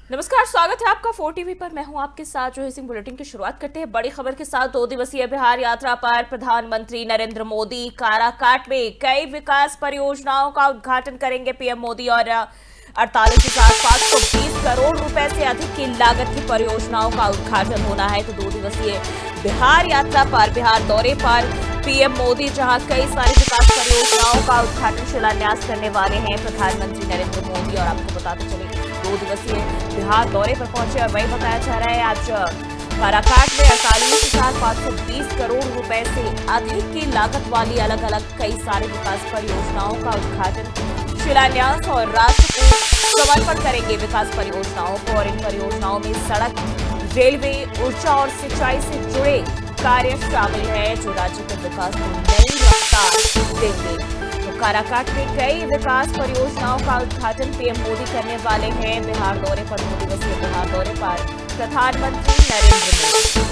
नमस्कार, स्वागत है आपका 4 टीवी पर। मैं हूं आपके साथ जोही सिंह। बुलेटिन की शुरुआत करते हैं बड़ी खबर के साथ। 2 दिवसीय बिहार यात्रा पर प्रधानमंत्री नरेंद्र मोदी काराकाट में कई विकास परियोजनाओं का उद्घाटन करेंगे। पीएम मोदी और 48,520 करोड़ रुपए से अधिक की लागत की परियोजनाओं का उद्घाटन होना है। तो 2 दिवसीय बिहार यात्रा पर, बिहार दौरे पर पीएम मोदी जहां कई सारी विकास परियोजनाओं का उद्घाटन शिलान्यास करने वाले हैं प्रधानमंत्री नरेंद्र मोदी। और आपको बताते चले 2 दिवसीय बिहार दौरे पर पहुंचे और वही बताया जा रहा है आज काराकाट में 48,520 करोड़ रुपए से अधिक की लागत वाली अलग अलग कई सारे विकास परियोजनाओं का उद्घाटन शिलान्यास और राष्ट्र को समर्पण करेंगे। विकास परियोजनाओं को, और इन परियोजनाओं में सड़क, रेलवे, ऊर्जा और सिंचाई से जुड़े कार्य शामिल है जो राज्य के विकास को नई रफ्तार देंगे। तो काराकाट में कई विकास परियोजनाओं का उद्घाटन पीएम मोदी करने वाले हैं। बिहार दौरे पर, 2 दिवसीय बिहार दौरे पर प्रधानमंत्री नरेंद्र मोदी।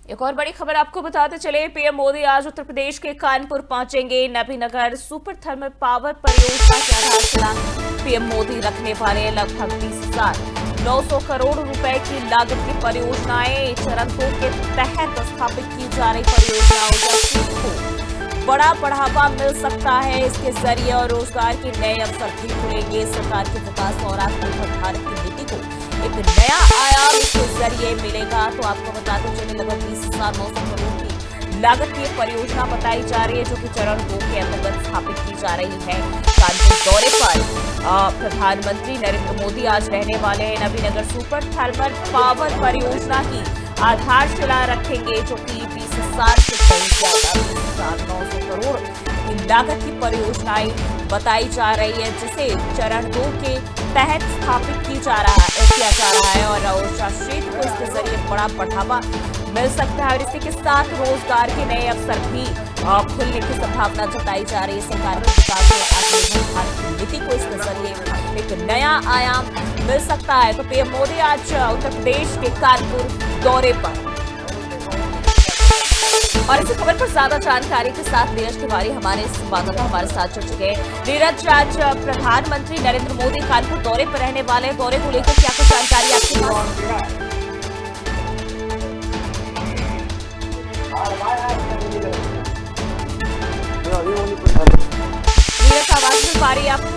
एक और बड़ी खबर आपको बताते चले, पीएम मोदी आज उत्तर प्रदेश के कानपुर पहुंचेंगे। नबीनगर सुपर थर्मल पावर परियोजना की आधारशिला पीएम मोदी रखने वाले। लगभग 20,900 करोड़ रुपए की लागत की परियोजनाएं चरण 2 के तहत स्थापित की जा रही परियोजनाओं को बड़ा बढ़ावा मिल सकता है। इसके जरिए और रोजगार के नए अवसर भी खुलेंगे। सरकार के विकास और आत्मनिर्भर भारत की नीति को एक नया आयाम इसके जरिए मिलेगा। तो आपको बताते चले लगभग 20,900 करोड़ की लागत की परियोजना बताई जा रही है जो कि चरण 2 के अंतर्गत स्थापित की जा रही है। कानपुर दौरे पर प्रधानमंत्री नरेंद्र मोदी आज रहने वाले हैं। नबीनगर सुपर थर्मल पावर परियोजना की आधारशिला रखेंगे जो कि 20,000 से कहीं ज्यादा 20,900 करोड़ की लागत की परियोजनाएं बताई जा रही है जिसे चरण 2 के तहत स्थापित किया जा रहा है और ऊर्जा क्षेत्र को इसके जरिए बड़ा बढ़ावा मिल सकता है। और इसी के साथ रोजगार के नए अवसर भी खुलने की संभावना जताई जा रही है। सरकार के विकास और आत्मनिर्भर भारत की नीति को इसके जरिए एक नया आयाम मिल सकता है। तो पीएम मोदी आज उत्तर प्रदेश के कानपुर दौरे पर। और इसी खबर पर ज्यादा जानकारी के साथ नीरज तिवारी हमारे संवाददाता हमारे साथ जुड़ चुके हैं। नीरज, आज प्रधानमंत्री नरेंद्र मोदी कानपुर दौरे पर रहने वाले, दौरे को लेकर क्या कुछ जानकारी आपके पास? नीरज, आवाज मिल पा रही है आपको?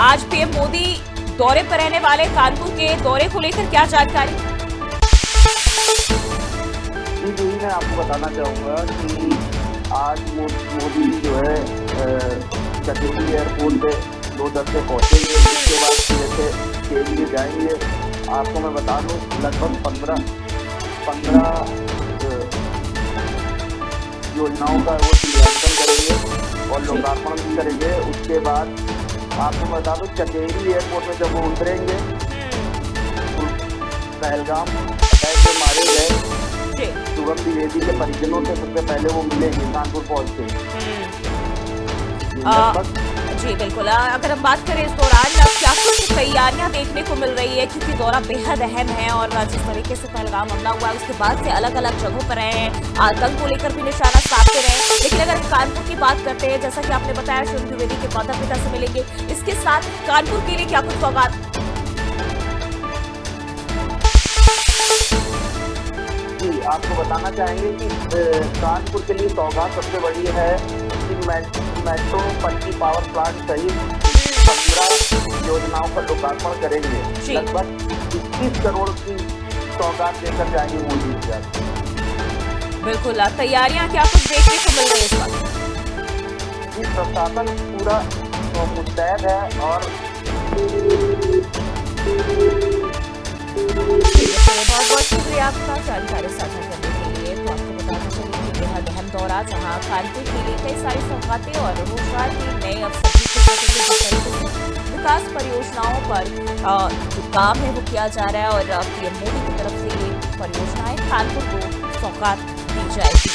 आज पीएम मोदी दौरे पर रहने वाले, कानपुर के दौरे को लेकर क्या जानकारी? जी, मैं आपको बताना चाहूँगा कि आज मोदी जी जो है चकेरी एयरपोर्ट पे 2:10 से पहुँचेंगे। उसके बाद जैसे केंद्रीय जाएंगे। आपको मैं बता दूँ लगभग 15 योजनाओं का वो मूल्यांकन करेंगे और लोकार्पण भी करेंगे। उसके बाद आपको बता दूँ चकेरी एयरपोर्ट में जब वो उतरेंगे, पहलगाम अटैक में मारे गए शुभम द्विवेदी के परिजनों से सबसे पहले वो मिलेंगे कानपुर पहुंचते। जी बिल्कुल। अगर हम बात करें इस दौरान क्या कुछ तैयारियां देखने को मिल रही है, क्योंकि दौरा बेहद अहम है और जिस तरीके से पहलगाम हमला हुआ है उसके बाद से अलग अलग जगहों पर रहे हैं, आतंक को लेकर भी निशाना साधते रहे। लेकिन अगर कानपुर की बात करते हैं, जैसा कि आपने बताया शुभम द्विवेदी के माता पिता से मिलेंगे, इसके साथ कानपुर के लिए क्या कुछ सौगात? आपको बताना चाहेंगे कि कानपुर के लिए सौगात सबसे बड़ी है कि मेट्रो पनकी पावर प्लांट सहित 15 योजनाओं का लोकार्पण करेंगे। लगभग 21 करोड़ की सौगात देकर जाएंगे मोदी जी। बिल्कुल, तैयारियां क्या कुछ देखने को मिल रही है इस वक्त? प्रशासन पूरा मुस्तैद है और बहुत बहुत शुक्रिया आपका जानकारी साझा करने के लिए। तो आपको बताना चाहिए कि बेहद अहम दौरा जहां कानपुर के लिए कई सारी सौगातें और रोजगार के नए अवसर विकास परियोजनाओं पर जो काम है वो किया जा रहा है और पीएम मोदी की तरफ से ये परियोजनाएं कानपुर को सौगात दी जाएगी।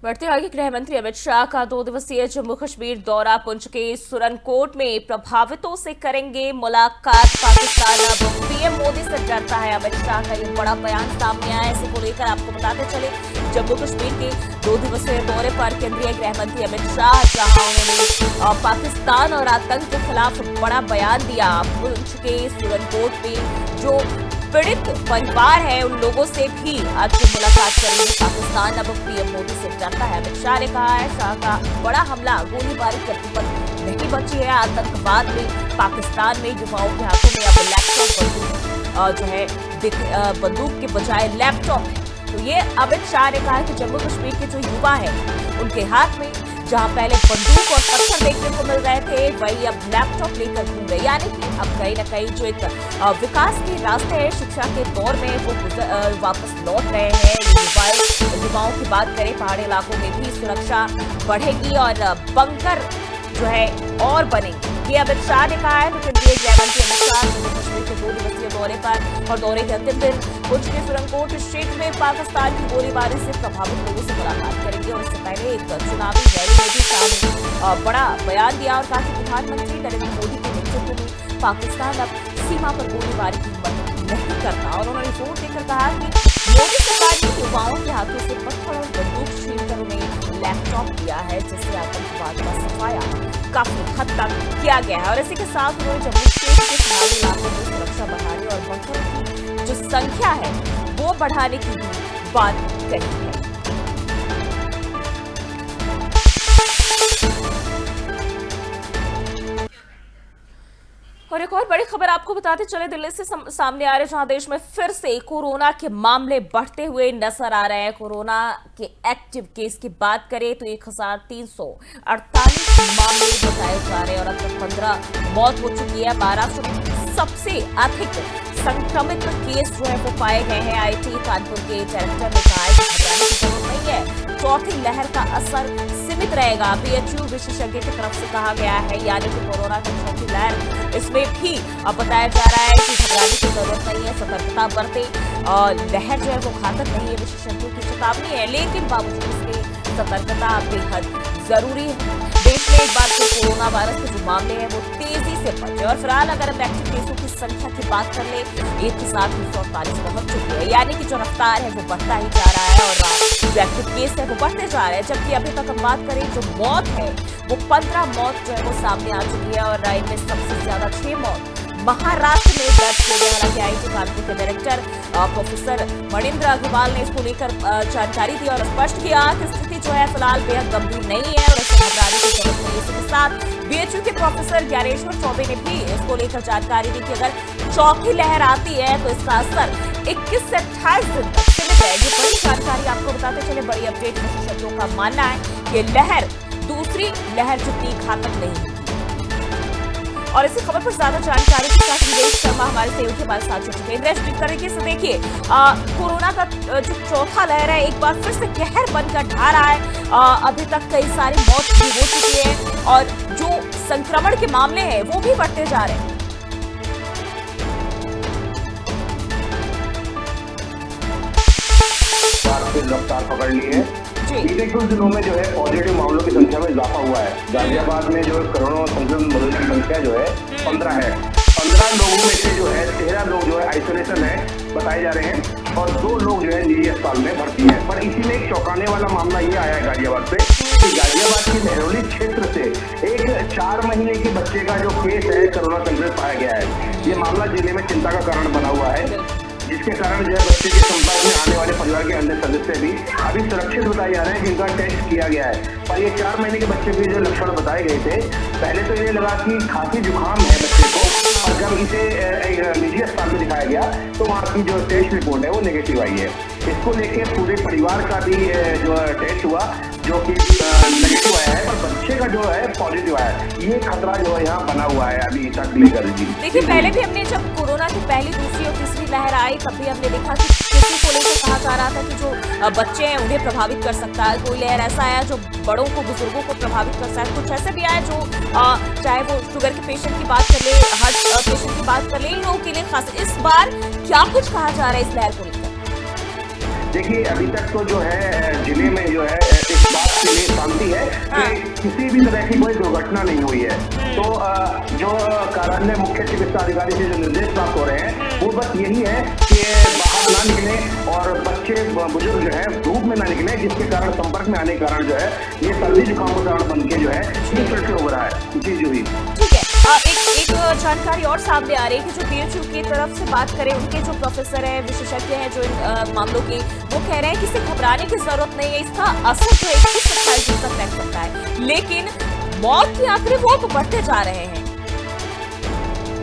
बढ़ते आगे गृह मंत्री अमित शाह का 2 दिवसीय जम्मू कश्मीर दौरा पुंछ के सुरनकोट में प्रभावितों से करेंगे मुलाकात। पाकिस्तान अब पीएम मोदी से डरता है, अमित शाह का ये बड़ा बयान सामने आया। इसी को लेकर आपको बताते चले जम्मू कश्मीर के 2 दिवसीय दौरे पर केंद्रीय गृह मंत्री अमित शाह, जहां उन्होंने पाकिस्तान और आतंक के खिलाफ बड़ा बयान दिया। पुंछ के सुरनकोट में जो पीड़ित परिवार है उन लोगों से भी आज मुलाकात करेंगे। पाकिस्तान अब पीएम मोदी से डरता है, अमित शाह ने कहा है। शाह का बड़ा हमला गोलीबारी के पर नहीं बची है। आतंकवाद में पाकिस्तान में युवाओं के हाथों में अब लैपटॉप जो है बंदूक के बजाय लैपटॉप है। तो ये अमित शाह ने कहा है कि जम्मू कश्मीर के जो युवा है उनके हाथ में जहां पहले बंदूक और पत्थर देखने को मिल रहे थे, वही अब लैपटॉप लेकर घूम रहे। यानी कि अब कहीं न कहीं जो एक विकास के रास्ते है शिक्षा के दौर में वो वापस लौट रहे हैं। युवाओं की बात करें, पहाड़ी इलाकों में भी सुरक्षा बढ़ेगी और बंकर जो है और बनेंगे। ये अमित शाह ने कहा है। तो केंद्रीय गृह मंत्री अमित शाह जम्मू कश्मीर के 2 दिवसीय दौरे पर और दौरे के अंतिम दिन पुंछ के सुरनकोट क्षेत्र में पाकिस्तान की गोलीबारी से प्रभावित लोगों से मुलाकात करेंगे। और इससे पहले एक चुनावी रैली में भी शाह ने बड़ा बयान दिया और कहा कि प्रधानमंत्री नरेंद्र मोदी के नेतृत्व में पाकिस्तान अब सीमा पर गोलीबारी की हिम्मत नहीं करता। और उन्होंने जोर देकर कहा कि मोदी सरकार ने युवाओं के हाथों से पत्थर और बंदूक छीनकर उन्हें लैपटॉप दिया है, जिससे आतंकवाद का सफाया काफी हद तक किया गया है। और इसी के साथ उन्होंने जम्मू कश्मीर के पहाड़ी इलाकों में सुरक्षा बढ़ाने और बंकरों की जो संख्या है वो बढ़ाने की भी बात कही है। और एक और बड़ी खबर आपको बताते चले दिल्ली से सामने आ रहे, जहां देश में फिर से कोरोना के मामले बढ़ते हुए नजर आ रहे हैं। कोरोना के एक्टिव केस की बात करें तो 1348 मामले बताए जा रहे हैं और अब तक 15 मौत हो चुकी है। महाराष्ट्र में सबसे अधिक संक्रमित केस जो है वो पाए गए हैं। आईटी कानपुर के डायरेक्टर ने कहा है कि घबराने की जरूरत नहीं है, चौथी लहर का असर सीमित रहेगा। पीएचयू विशेषज्ञ की तरफ से कहा गया है, यानी कि कोरोना की चौथी लहर इसमें भी अब बताया जा रहा है कि घबराने की जरूरत नहीं है, सतर्कता बरते। लहर जो है वो घातक नहीं है, विशेषज्ञों की चेतावनी है, लेकिन बावजूद इसके सतर्कता बेहद जरूरी है। देश में एक बार फिर कोरोना वायरस के जो मामले हैं वो तेजी से बढ़े और फिलहाल अगर हम एक्टिव केसों की संख्या की बात कर ले 1348 पहुंच चुकी है, यानी कि जो रफ्तार है वो बढ़ता ही जा रहा है और जो एक्टिव केस है वो बढ़ते जा रहे हैं। जबकि अभी तक हम बात करें जो मौत है वो 15 मौत जो है वो सामने आ चुकी है और इनमें सबसे ज्यादा 6 मौत महाराष्ट्र में दर्ज किए गए। हालांकि आईटी कानपुर के डायरेक्टर प्रोफेसर मणिंद्र अग्रवाल ने इसको लेकर जानकारी दी और स्पष्ट किया कि स्थिति जो है फिलहाल बेहद गंभीर नहीं है और इससे घबराने की जरूरत नहीं है। इसके साथ बीएचयू के प्रोफेसर ज्ञानेश्वर चौबे ने भी इसको लेकर जानकारी दी कि अगर चौथी लहर आती है तो इसका असर 21 से 28 दिन तक सीमित रहेगी। बड़ी जानकारी आपको बताते चले, बड़ी अपडेट। विशेषज्ञों का मानना है कि लहर दूसरी लहर जितनी घातक नहीं है। और इसी खबर पर ज्यादा जानकारी के साथ निवेश शर्मा हमारे सहयोगी के पास साथ जुड़ चुके हैं। जिस तरीके से देखिए कोरोना का जो चौथा लहर है एक बार फिर से कहर बनकर ढा रहा है। अभी तक कई सारी मौत भी हो चुकी है और जो संक्रमण के मामले हैं वो भी बढ़ते जा रहे हैं। रफ्तार पकड़ ली है। बीते कुछ दिनों में जो है पॉजिटिव मामलों की संख्या में इजाफा हुआ है। गाजियाबाद में जो है कोरोना संक्रमित मरीजों की संख्या जो है 15 है। 15 लोगों में से जो है 13 लोग जो है आइसोलेशन है बताए जा रहे हैं और 2 लोग जो है निजी अस्पताल में भर्ती है। पर इसी में एक चौंकाने वाला मामला ये आया है गाजियाबाद से कि गाजियाबाद के मेहरौली क्षेत्र से एक 4 महीने के बच्चे का जो केस है कोरोना संक्रमित पाया गया है। ये मामला जिले में चिंता का कारण बना हुआ है, जिसके कारण जो है बच्चे के संपर्क में आने वाले परिवार के अन्य सदस्य भी अभी सुरक्षित बताए जा रहे हैं, जिनका टेस्ट किया गया है। पर ये 4 महीने के बच्चे भी जो लक्षण बताए गए थे, पहले तो ये लगा कि खांसी जुकाम है बच्चे को, और जब इसे एक निजी अस्पताल में दिखाया गया तो वहाँ की जो टेस्ट रिपोर्ट है वो नेगेटिव आई है। इसको लेके पूरे परिवार का भी जो टेस्ट हुआ जो कि नेगेटिव आया है, पर बच्चे का जो है पॉजिटिव आया है। ये खतरा जो है यहाँ बना हुआ है अभी तक लेकर। देखिए पहले भी हमने जब कोरोना की पहली, दूसरी और तीसरी लहर आई तब भी हमने देखा कि किसी को लेकर कहा जा रहा था कि जो बच्चे हैं उन्हें प्रभावित कर सकता है। कोई लहर ऐसा आया जो बड़ों को, बुजुर्गों को प्रभावित कर सकता है। कुछ ऐसे भी आया जो चाहे वो शुगर के पेशेंट की बात कर ले, हार्ट पेशेंट की बात कर ले, इन लोगों के लिए खास। इस बार क्या कुछ कहा जा रहा है इस लहर को लेकर? देखिए अभी तक तो जो है जिले में जो है इस बात के लिए शांति है कि किसी भी तरह की कोई दुर्घटना नहीं हुई है। तो जो कार्यालय मुख्य चिकित्सा अधिकारी से जो निर्देश प्राप्त हो रहे हैं वो बस यही है कि बाहर ना निकले और बच्चे बुजुर्ग जो है धूप में ना निकले, जिसके कारण संपर्क में आने के कारण जो है ये सर्दी जुकाम का कारण बन के जो है ये फिर से हो रहा है। जी जी ठीक है। एक जानकारी और सामने आ रही है कि जो पीएचयू की तरफ से बात करें, उनके जो प्रोफेसर है, विशेषज्ञ हैं जो इन मामलों की, वो कह रहे हैं कि इसे घबराने की जरूरत नहीं है, इसका असर जो 21-28 दिन तक रह सकता है, लेकिन मौत के आंकड़े वो तो बढ़ते जा रहे हैं।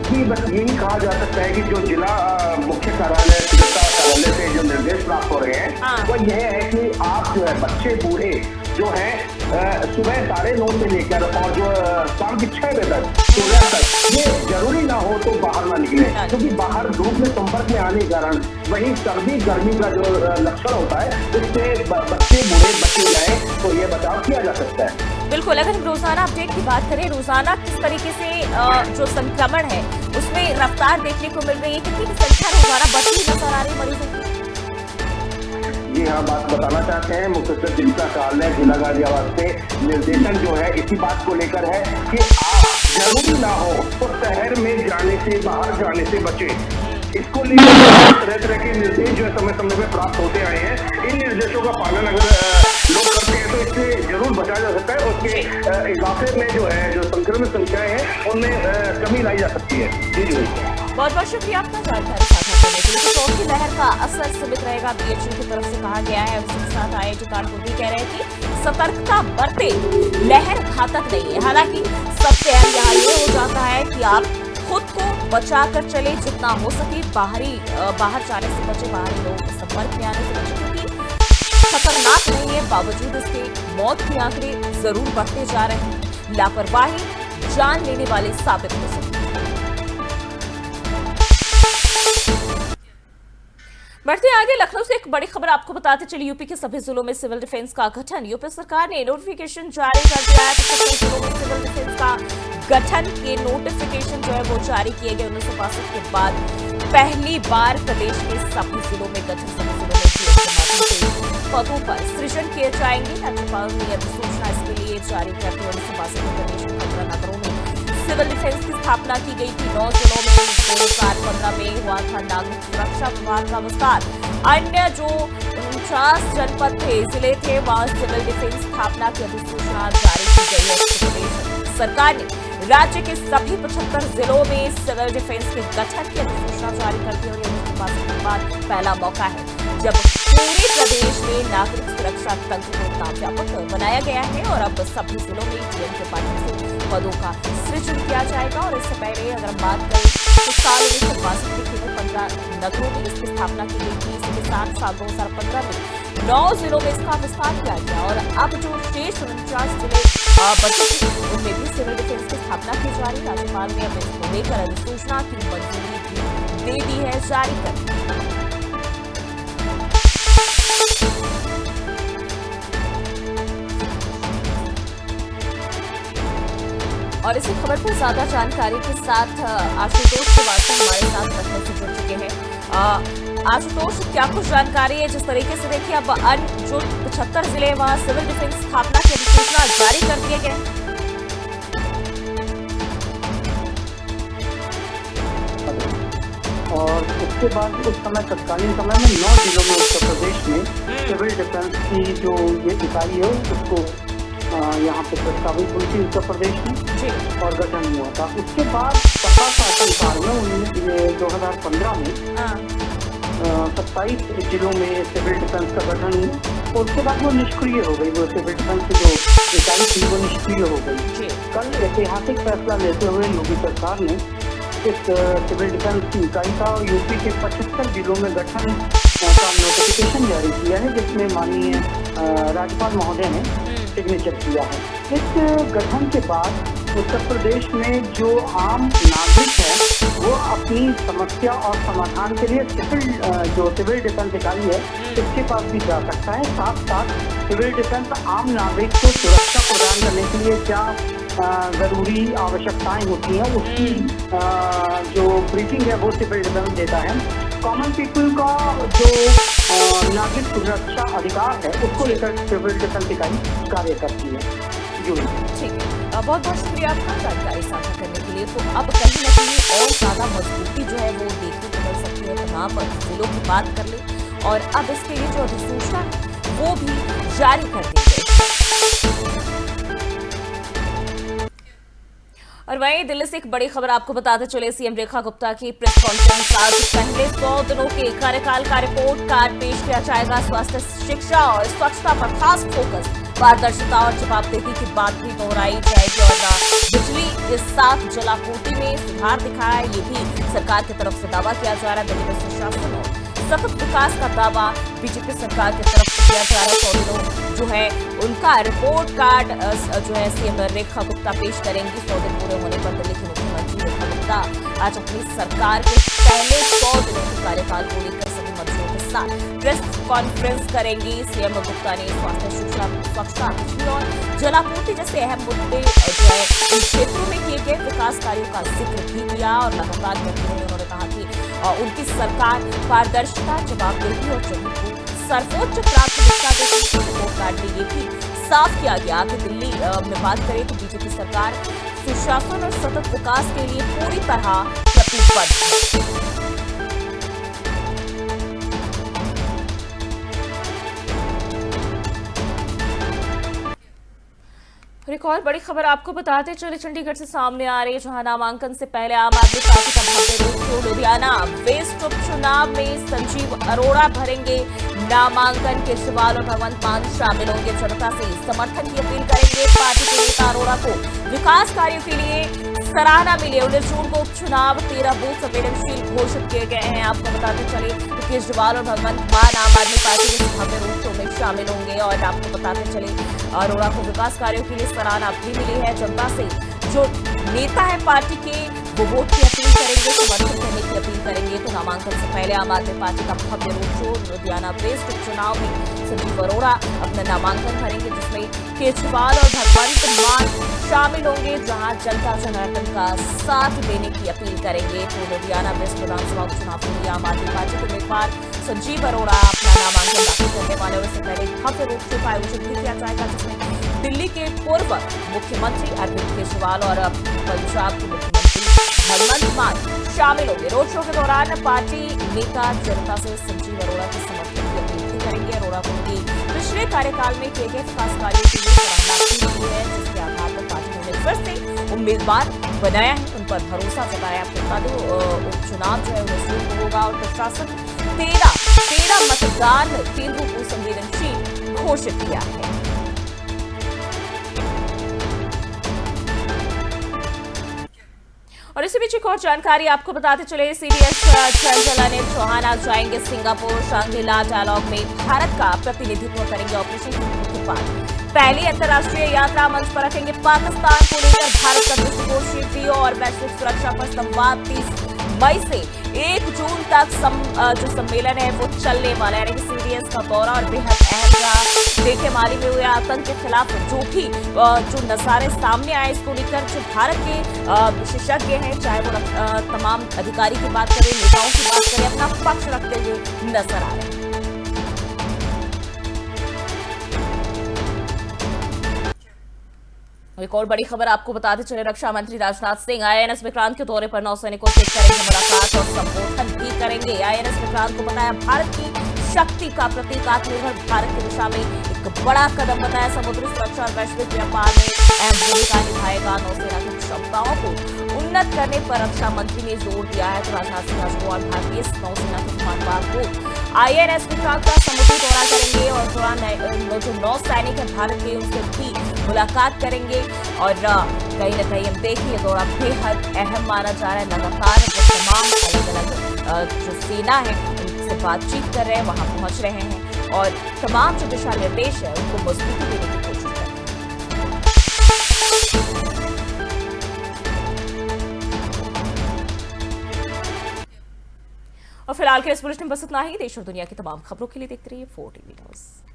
जी बस यही कहा जा सकता है कि जो जिला मुख्य कार्यालय चिकित्सा कार्यालय से जो निर्देश प्राप्त हो रहे हैं वो यह है कि आप जो है बच्चे बूढ़े जो है सुबह 9:30 से लेकर और जो शाम के 6 बजे तक सुबह तक ये जरूरी ना हो तो बाहर ना निकले, क्योंकि बाहर धूप में संपर्क में आने के कारण वही सर्दी गर्मी का जो लक्षण होता है उससे बच्चे बूढ़े बचे जाए तो ये बचाव किया जा सकता है। बिल्कुल। अगर हम रोजाना अपडेट की बात करें, रोजाना किस तरीके से जो संक्रमण है उसमें रफ्तार देखने को मिल रही है, कितनी संख्या रोजाना बढ़ती नजर आ रही है मरीजों की? जी हाँ, बात बताना चाहते हैं मुख्य सचिव चिकित्सा कार्यालय जिला गाजियाबाद से निर्देशन जो है इसी बात को लेकर है कि आप जरूरी ना हो तो शहर में जाने से बाहर जाने से बचे। इसको लेकर तरह तरह के निर्देश जो है समय समय में प्राप्त होते आए हैं। इन निर्देशों का पालन अगर लोग करते हैं तो इससे जरूर बचा जा सकता है। उसके इजाफे में जो है जो संक्रमित संख्याएं हैं उनमें कमी लाई जा सकती है। जी जी बहुत बहुत शुक्रिया आपका जानकारी साझा करने के लिए। तो की लहर का असर सीमित रहेगा, पीएचयू की तरफ से कहा गया है। उसके साथ आए जो कानपुर भी कह रहे हैं कि सतर्कता बरते, लहर घातक नहीं है। हालांकि सबसे अहम यहाँ ये हो जाता है कि आप खुद को बचा कर चले, जितना हो सके बाहर जाने से बचे, बाहरी लोगों के संपर्क में आने से बचे, क्योंकि खतरनाक नहीं है, बावजूद इसके मौत के आंकड़े जरूर बढ़ते जा रहे हैं। लापरवाही जान लेने वाले साबित हो सकते हैं। बढ़ते आगे, लखनऊ से एक बड़ी खबर आपको बताते चलिए। यूपी के सभी जिलों में सिविल डिफेंस का गठन, यूपी सरकार ने नोटिफिकेशन जारी कर दिया है। 75 जिलों में सिविल डिफेंस का गठन के नोटिफिकेशन जो है वो जारी किए गए। 1962 के बाद पहली बार प्रदेश के सभी जिलों में गठन, सभी जिलों में के माध्यम से पदों पर सृजन किए जाएंगे। राज्यपाल ने अधिसूचना इसके लिए जारी करते हुए 1962 में प्रदेश के 15 नगरों में सिविल डिफेंस की स्थापना की गई थी। 9 जिलों में 2015 में हुआ था नागरिक सुरक्षा विभाग का विस्तार। अन्य जो 49 जनपद थे, जिले थे, वहां सिविल डिफेंस स्थापना की अधिसूचना जारी की गई है। प्रदेश सरकार ने राज्य के सभी 75 जिलों में सिविल डिफेंस के गठन की अधिसूचना जारी कर दी। और ये 1962 के बाद पहला मौका है जब पूरे प्रदेश में नागरिक सुरक्षा तंत्र को इतना व्यापक बनाया गया है। और अब सभी जिलों में डीएम के माध्यम से पदों का सृजन किया जाएगा। और इससे पहले अगर हम बात करें तो साल 1962 में 15 नगरों में इसकी स्थापना की गई थी। इसके साथ साल 2015 में 9 जिलों में इसका विस्तार किया गया। और अब जो शेष 49 जिले बचे थे उनमें भी सिविल डिफेंस की स्थापना की जा रही। राज्यपाल ने अब इसको लेकर अधिसूचना की मंजूरी भी दे दी है जारी कर। और इसी खबर पर ज्यादा जानकारी के साथ आशुतोष श्रीवास्तव हमारे साथ लखनऊ से जुड़ चुके हैं। आशुतोष, क्या कुछ जानकारी है? जिस तरीके से देखिए अब अन्य जो 75 जिले वहां सिविल डिफेंस स्थापना की अधिसूचना जारी कर दिए गए। और उसके बाद उस समय तत्कालीन समय में 9 जिलों में उत्तर प्रदेश में सिविल डिफेंस की जो ये इकाई है उसको यहाँ पे प्रस्तावित हुई थी उत्तर प्रदेश में और गठन हुआ था। उसके बाद सपा शासन काल में 2015 में 27 जिलों में सिविल डिफेंस का गठन हुआ। और उसके बाद वो निष्क्रिय हो गई, वो सिविल डिफेंस की जो इकाई थी वो निष्क्रिय हो गई। कल ऐतिहासिक फैसला लेते हुए योगी सरकार ने इस सिविल डिफेंस की इकाई का यूपी के 75 जिलों में गठन का नोटिफिकेशन जारी किया है, जिसमें माननीय राज्यपाल महोदय ने सिग्नेचर किया है। इस गठन के बाद उत्तर प्रदेश में जो आम नागरिक है वो अब अपनी समस्या और समाधान के लिए सिविल डिफेंस इकाई है इसके पास भी जा सकता है। साथ साथ सिविल डिफेंस आम नागरिक को सुरक्षा प्रदान करने के लिए क्या जरूरी आवश्यकताएं होती हैं उसकी जो ब्रीफिंग है वो सिविल डिफेंस देता है। कॉमन पीपल का जो नागरिक सुरक्षा अधिकार है उसको लेकर सिविल डिफेंस इकाई कार्य करती है। ठीक है, बहुत बहुत शुक्रिया आपका जानकारी साझा करने के लिए। तो अब कहीं न कहीं और ज्यादा मजबूती जो है वो देखने को मिल सकती है। तमाम जिलों की बात कर ले और अब इसके लिए जो अधिसूचना है वो भी जारी कर दी गई है। और वहीं दिल्ली से एक बड़ी खबर आपको बताते चले, सीएम रेखा गुप्ता की प्रेस कॉन्फ्रेंस। आज पहले 100 दिनों के कार्यकाल का रिपोर्ट कार्ड पेश किया जाएगा। स्वास्थ्य, शिक्षा और स्वच्छता पर खास फोकस, पारदर्शिता और जवाबदेही की बात भी दोहराई जाएगी और बिजली के साथ जलापूर्ति में सुधार दिखाया, ये भी सरकार की तरफ से दावा किया जा रहा है। दिल्ली में सुशासन और सतत विकास का दावा बीजेपी सरकार की तरफ से किया जा रहा है। 100 दिनों जो है उनका रिपोर्ट कार्ड जो है सीएम रेखा गुप्ता पेश करेंगी। 100 दिन पूरे होने पर दिल्ली की मुख्यमंत्री रेखा गुप्ता आज अपनी सरकार के पहले 100 दिनों के कार्यकाल को लेकर सभी मंत्रियों के साथ प्रेस कॉन्फ्रेंस करेंगी। सीएम गुप्ता ने स्वास्थ्य, शिक्षा, स्वच्छता, बिजली और जलापूर्ति जैसे अहम मुद्दे जो है इन क्षेत्रों में किए गए विकास कार्यों का जिक्र भी किया और लगातार करते रहे। उन्होंने कहा कि उनकी सरकार पारदर्शिता, जवाबदेही और जन को सर्वोच्च प्राथमिकता देती है। रिपोर्ट कार्ड में ये भी साफ किया गया कि दिल्ली में बात करें तो बीजेपी सरकार सुशासन और सतत विकास के लिए पूरी तरह प्रतिबद्ध है। एक और बड़ी खबर आपको बताते चले चंडीगढ़ से सामने आ रही है, जहां नामांकन से पहले आम आदमी पार्टी का भव्य रोड शो। लुधियाना वेस्ट उपचुनाव में संजीव अरोड़ा भरेंगे नामांकन। केजरीवाल और भगवंत मान शामिल होंगे। जनता से समर्थन की अपील करेंगे। पार्टी के नेता अरोड़ा को विकास कार्यों के लिए सराहना मिली। 19 जून को उपचुनाव, 13 बूथ संवेदनशील घोषित किए गए हैं। आपको बताते चले तो केजरीवाल और भगवंत मान आम आदमी पार्टी के भव्य रोड शो में शामिल होंगे और आपको बताते चले अरोड़ा को विकास कार्यों के लिए सराहना भी मिली है। जनता से जो नेता है पार्टी के वो वोट की अपील करेंगे, समर्थन करने की अपील करेंगे। तो नामांकन से पहले आम आदमी पार्टी का भव्य रोड शो। लुधियाना वेस्ट उपचुनाव में संजीव अरोड़ा अपना नामांकन भरेंगे, जिसमें केजरीवाल और भगवंत मान शामिल होंगे, जहां जनता जनार्दन का साथ देने की अपील करेंगे। तो लुधियाना वेस्ट विधानसभा उपचुनाव के लिए आम आदमी पार्टी के उम्मीदवार संजीव अरोड़ा अपना नामांकन दाखिल करने वाले हैं। इससे पहले भव्य रोड शो का आयोजन भी किया जाएगा, जिसमें दिल्ली के पूर्व मुख्यमंत्री अरविंद केजरीवाल और पंजाब के मुख्यमंत्री भगवंत मान शामिल होंगे। रोड शो के दौरान पार्टी नेता जनता से संजीव अरोड़ा के समर्थन की अपील भी करेंगे। अरोड़ा को उनके पिछले कार्यकाल में किए गए विकास कार्यों के लिए सराहना की गई है, जिसके आधार पर पार्टी ने फिर से उम्मीदवार बनाया है, उन पर भरोसा जताया। आपको बता दें उपचुनाव जो है 19 जून को होगा और प्रशासन 13 मतदान केंद्रों को संवेदनशील घोषित किया है। और इसी बीच एक और जानकारी आपको बताते चले, सीडीएस जनरल अनिल चौहान आज जाएंगे सिंगापुर। शांग्री-ला डायलॉग में भारत का प्रतिनिधित्व करेंगे। ऑपरेशन सिंदूर के बाद पहली अंतर्राष्ट्रीय यात्रा मंच पर रखेंगे। पाकिस्तान को लेकर भारत का दृष्टिकोण, क्षेत्रीय और वैश्विक सुरक्षा पर संवाद 30 मई से 1 जून तक जो सम्मेलन है वो चलने वाला है। यानी सीडीएस का दौरा और बेहद अहम रहा। देखे माली में हुए आतंक के खिलाफ जो नजारे सामने आए, इसको लेकर जो भारत के विशेषज्ञ हैं, चाहे वो तमाम अधिकारी की बात करें, नेताओं की बात करें, अपना पक्ष रखते हुए नजर आ रहे हैं। एक और बड़ी खबर आपको बताते चले, रक्षा मंत्री राजनाथ सिंह आईएनएस विक्रांत के दौरे पर नौसैनिकों से करेंगे मुलाकात और संबोधन भी करेंगे। आईएनएस विक्रांत को बताया भारत की शक्ति का प्रतीक, आत्मनिर्भर भारत की दिशा में एक बड़ा कदम बताया। समुद्री सुरक्षा और वैश्विक व्यापार में अहम भूमिका निभाएगा। नौसेना की क्षमताओं को उन्नत करने पर रक्षा मंत्री ने जोर दिया है। तो राजनाथ सिंह आज गोवा भारतीय नौसेना के विमानवार को आईएनएस विक्रांत का समुद्री दौरा करेंगे और दौरान जो नौ सैनिक है भारत के उनसे भी मुलाकात करेंगे। और कहीं न कहीं हम देखिए दौरा बेहद अहम माना जा रहा है। लगातार वो तमाम अलग अलग जो सेना है उनसे बातचीत कर रहे हैं, वहां पहुंच रहे हैं और तमाम जो दिशा निर्देश है उनको मजबूती देने की कोशिश कर रहे हैं। और फिलहाल के इस बुलेटिन में बस इतना ही। देश और दुनिया की तमाम खबरों के लिए देखते रहिए 4 TV न्यूज़।